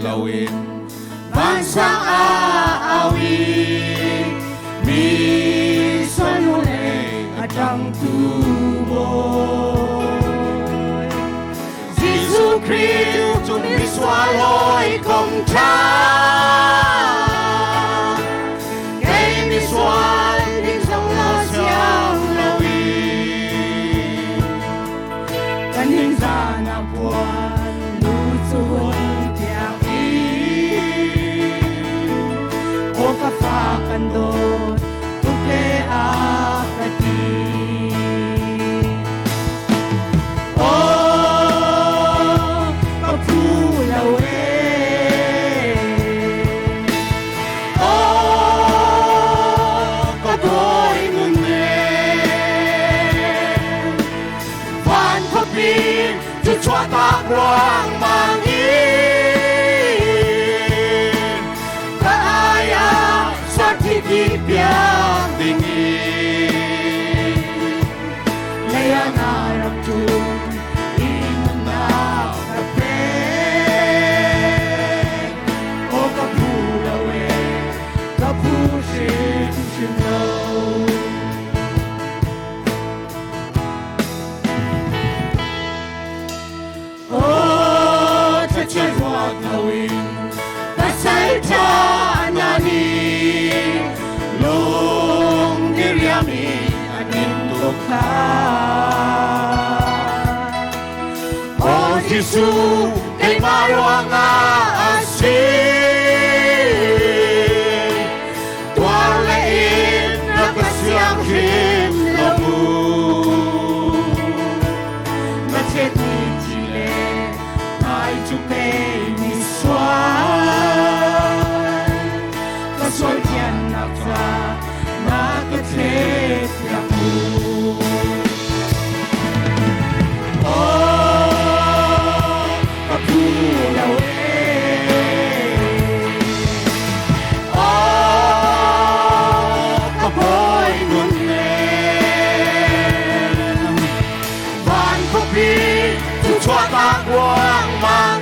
gawin, bansang aawit, minsan muli at ang tuloy. Giêsu Christ chúng đi xóa lỗi công cha, ngày đi xóa đi trong lo xiang lâu y, cần hình ra na buồn lu chuồn theo y, ô cà phê cần đôi tu kê akati. Chúa ta quang mang in kaya sa titipiyang tingin layang harap tun inunaw na pek o kapulawe kapusin sinaw. Chân hoa gawin, pasalta nani, long diryami anin tukha. O Giêsu, kay marwang asin, tuwalain na kasyang himlamu, macet ni Chile. Chúng mê mi xoay có xôi thiên nạp ra na kết thế lạc mù ô có thu lâu ô có bôi nguồn lên vạn phúc đi tu cho ta quang mang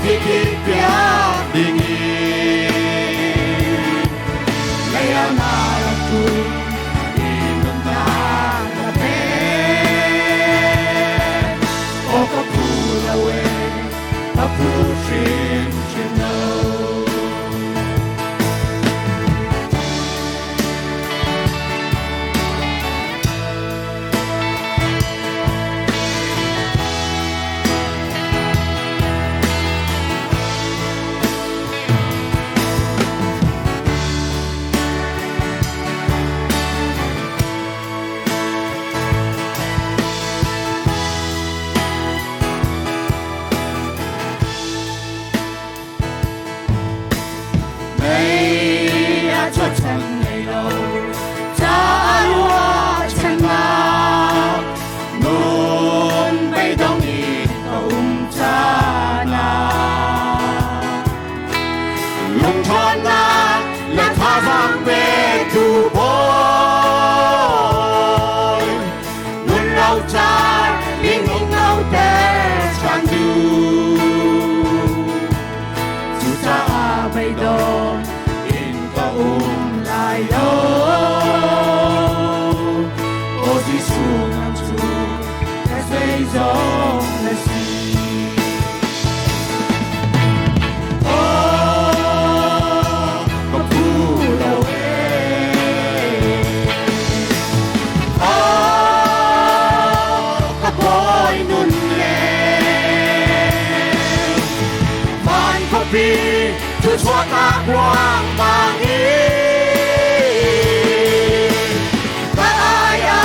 titipiyang tingin layang harap tun inunaw na pek o kapulawe kapusin sinaw. Chúa ta quang mang in kaya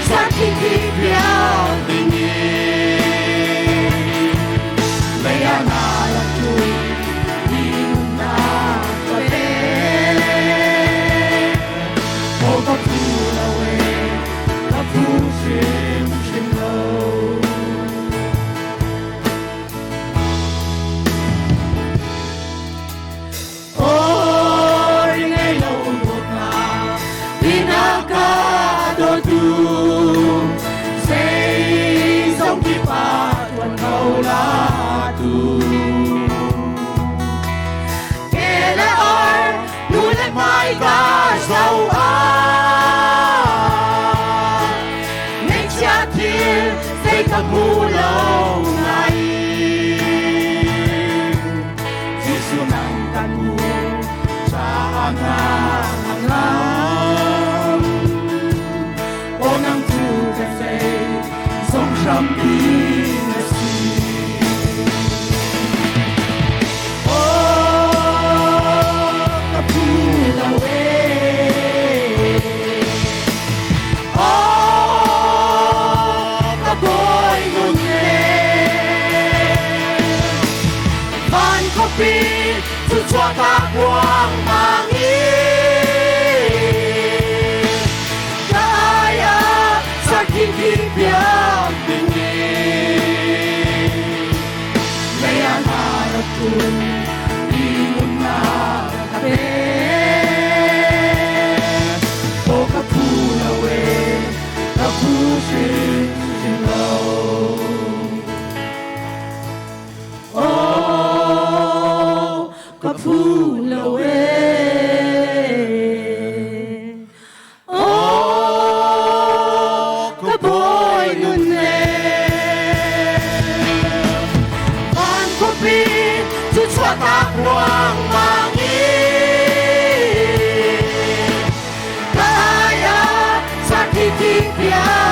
sa titipiyang tingin layang harap tun inunaw na pek o kapulawe kapusin sinaw. pagmulong lain. Jesu nangkan mo sa anang-anang, o nang tugasay song siyang pinasi. O kapulawin, o kaboy ngunit, van kopi tutua kakwang mangin, kaya sa kikipiyang dingin. Ngayon harap ko ingon na kape, o kapulawin, kapusin sinaw. O kapulawin, o kaboy ngunit, ang kupit tutua kakwang mangin, kaya sa kikipiyang